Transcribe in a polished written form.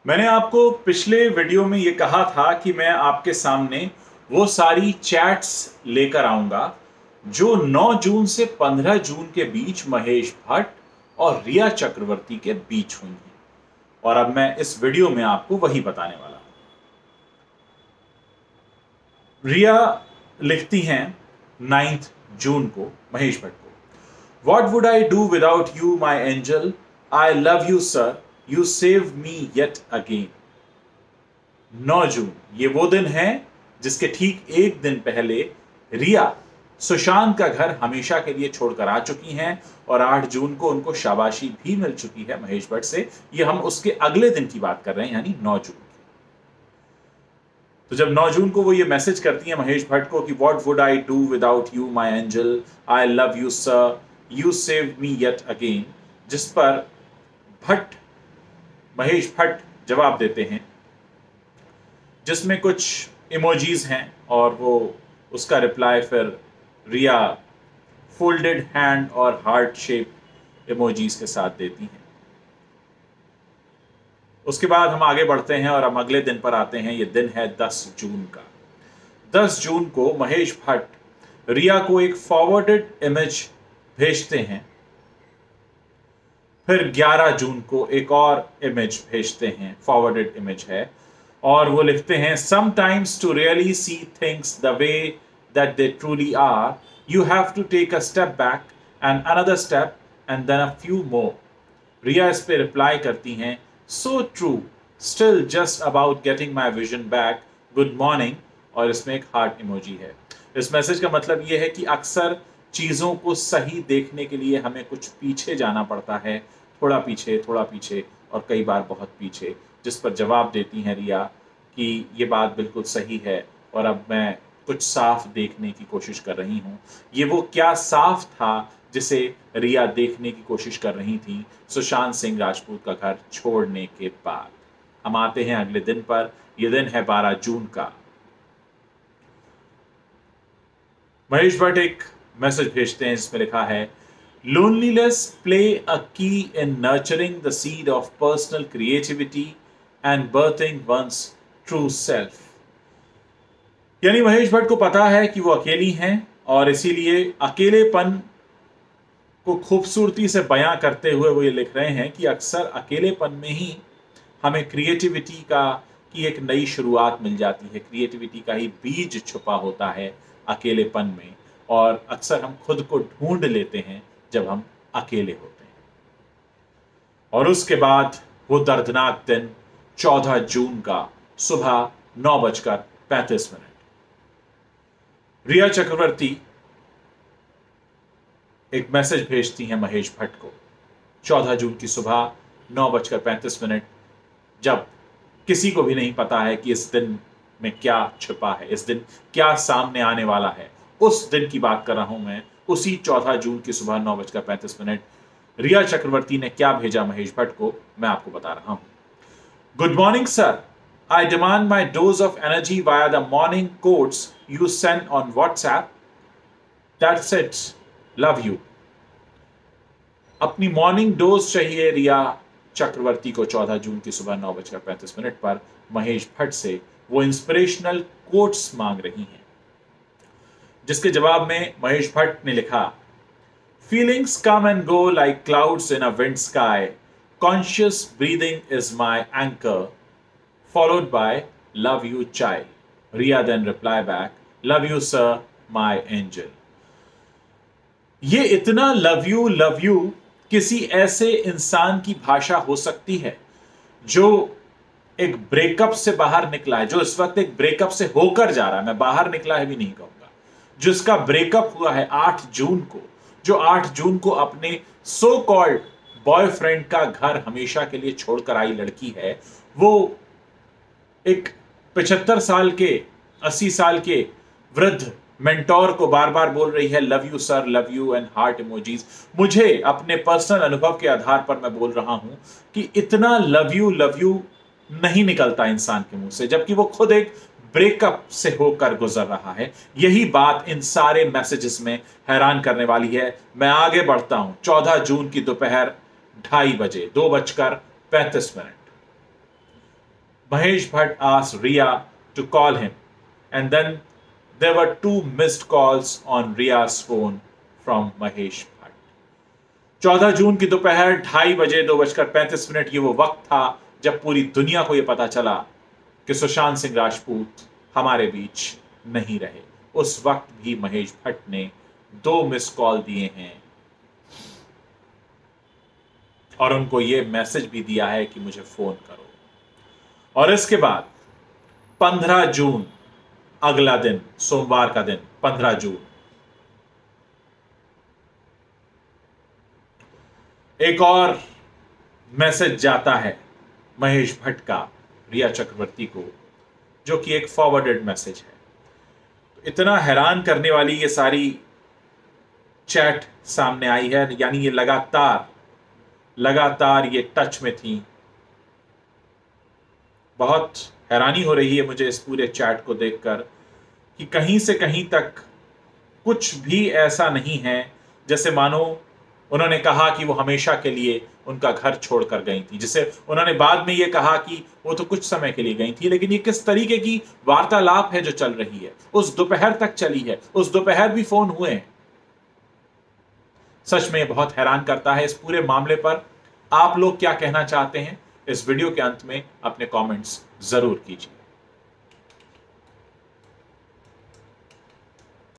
मैंने आपको पिछले वीडियो में ये कहा था कि मैं आपके सामने वो सारी चैट्स लेकर आऊंगा जो 9 जून से 15 जून के बीच महेश भट्ट और रिया चक्रवर्ती के बीच हुई हैं। और अब मैं इस वीडियो में आपको वही बताने वाला हूं। रिया लिखती हैं 9 जून को महेश भट्ट को, what would I do without you my angel, I love you sir, you save me yet again. 9 जून ये वो दिन है जिसके ठीक एक दिन पहले रिया सुशांत का घर हमेशा के लिए छोड़कर आ चुकी हैं और 8 जून को उनको शाबाशी भी मिल चुकी है महेश भट्ट से। ये हम उसके अगले दिन की बात कर रहे हैं, यानी 9 जून की। तो जब 9 जून को वो ये मैसेज करती हैं महेश भट्ट को कि what would I do without you my angel, I love you sir, you save me yet again, जिस पर महेश भट्ट जवाब देते हैं जिसमें कुछ इमोजीज हैं और वो उसका रिप्लाई फिर रिया फोल्डेड हैंड और हार्ट शेप इमोजीज के साथ देती हैं। उसके बाद हम आगे बढ़ते हैं और हम अगले दिन पर आते हैं। ये दिन है 10 जून का। 10 जून को महेश भट्ट रिया को एक फॉरवर्डेड इमेज भेजते हैं। फिर 11 जून को एक और इमेज भेजते हैं, फॉरवर्डेड इमेज है, और वो लिखते हैं sometimes to really see things the way that they truly are, you have to take a step back and another step and then a few more. Riya इस पे रिप्लाई करती हैं, so true, still just about getting my vision back, good morning, और इसमें एक heart emoji है। इस message का मतलब यह है कि अक्सर चीज़ों को सही देखने के लिए हमें कुछ पीछे जाना पड़ता है, थोड़ा पीछे और कई बार बहुत पीछे, जिस पर जवाब देती हैं रिया कि ये बात बिल्कुल सही है और अब मैं कुछ साफ देखने की कोशिश कर रही हूँ। ये वो क्या साफ था जिसे रिया देखने की कोशिश कर रही थी सुशांत सिंह राजपूत का घर छोड़ने के बाद। हम आते हैं अगले दिन पर। यह दिन है 12 जून का। महेश भट्ट एक मैसेज भेजते हैं जिसमें लिखा है, loneliness play a key in nurturing the seed of personal creativity and birthing one's true self। यानी महेश भट्ट को पता है कि वो अकेली हैं और इसीलिए अकेलेपन को खूबसूरती से बयां करते हुए वो ये लिख रहे हैं कि अक्सर अकेलेपन में ही हमें क्रिएटिविटी की एक नई शुरुआत मिल जाती है। क्रिएटिविटी का ही बीज छुपा होता है अकेलेपन में, और अक्सर हम खुद को ढूंढ लेते हैं जब हम अकेले होते हैं। और उसके बाद वो दर्दनाक दिन 14 जून का सुबह 9:35। रिया चक्रवर्ती एक मैसेज भेजती हैं महेश भट्ट को 14 जून की सुबह 9:35, जब किसी को भी नहीं पता है कि इस दिन में क्या छिपा है, इस दिन क्या सामने आने वाला है। उस दिन की बात कर रहा हूं मैं, उसी 14 जून की सुबह 9:35 रिया चक्रवर्ती ने क्या भेजा महेश भट्ट को, मैं आपको बता रहा हूं। Good morning sir, I demand my dose of energy via the morning quotes you send on WhatsApp, that's it, love you. अपनी मॉर्निंग डोज चाहिए रिया चक्रवर्ती को 14 जून की सुबह 9:35 पर महेश भट्ट से। वो इंस्पिरेशनल कोट्स मांग रही हैं, जिसके जवाब में महेश भट्ट ने लिखा, feelings come and go like clouds in a wind sky, conscious breathing is my anchor, followed by love you child. Riya then reply back, love you sir my angel. ये इतना लव यू किसी ऐसे इंसान की भाषा हो सकती है जो एक ब्रेकअप से बाहर निकला है, जो इस वक्त एक ब्रेकअप से होकर जा रहा है, मैं बाहर निकला है भी नहीं कहूंगा, जिसका ब्रेकअप हुआ है 8 जून को, जो 8 जून को अपने सो कॉल्ड बॉयफ्रेंड का घर हमेशा के लिए छोड़कर आई लड़की है। वो एक 75 साल के 80 साल के वृद्ध मेंटोर को बार बार बोल रही है love you sir, love you and heart emojis. मुझे अपने पर्सनल अनुभव के आधार पर मैं बोल रहा हूं कि इतना लव यू नहीं निकलता इंसान के मुंह से, जबकि वो खुद एक ब्रेकअप से होकर गुजर रहा है। यही बात इन सारे मैसेजेस में हैरान करने वाली है। मैं आगे बढ़ता हूं। 14 जून की दोपहर 2:30 बजे, 2:35। Mahesh Bhatt asked Riya to call him, and then there were 2 missed calls on Riya's phone from Mahesh Bhatt. 14 जून की दोपहर 2:30 बजे 2:35 ये वो वक्त था जब पूरी दुनिया को यह पता चला कि सुशांत सिंह राजपूत हमारे बीच नहीं रहे। उस वक्त भी महेश भट्ट ने 2 मिस कॉल दिए हैं और उनको ये मैसेज भी दिया है कि मुझे फोन करो। और इसके बाद 15 जून, अगला दिन, सोमवार का दिन 15 जून, एक और मैसेज जाता है महेश भट्ट का रिया चक्रवर्ती को, जो कि एक फॉरवर्डेड मैसेज है। तो इतना हैरान करने वाली ये सारी चैट सामने आई है, यानी ये लगातार ये टच में थी। बहुत हैरानी हो रही है मुझे इस पूरे चैट को देखकर कि कहीं से कहीं तक कुछ भी ऐसा नहीं है जैसे मानो उन्होंने कहा कि वो हमेशा के लिए उनका घर छोड़कर गई थी, जिसे उन्होंने बाद में ये कहा कि वो तो कुछ समय के लिए गई थी। लेकिन ये किस तरीके की वार्तालाप है जो चल रही है, उस दोपहर तक चली है, उस दोपहर भी फोन हुए हैं। सच में बहुत हैरान करता है। इस पूरे मामले पर आप लोग क्या कहना चाहते हैं, इस वीडियो के अंत में अपने कमेंट्स जरूर कीजिए।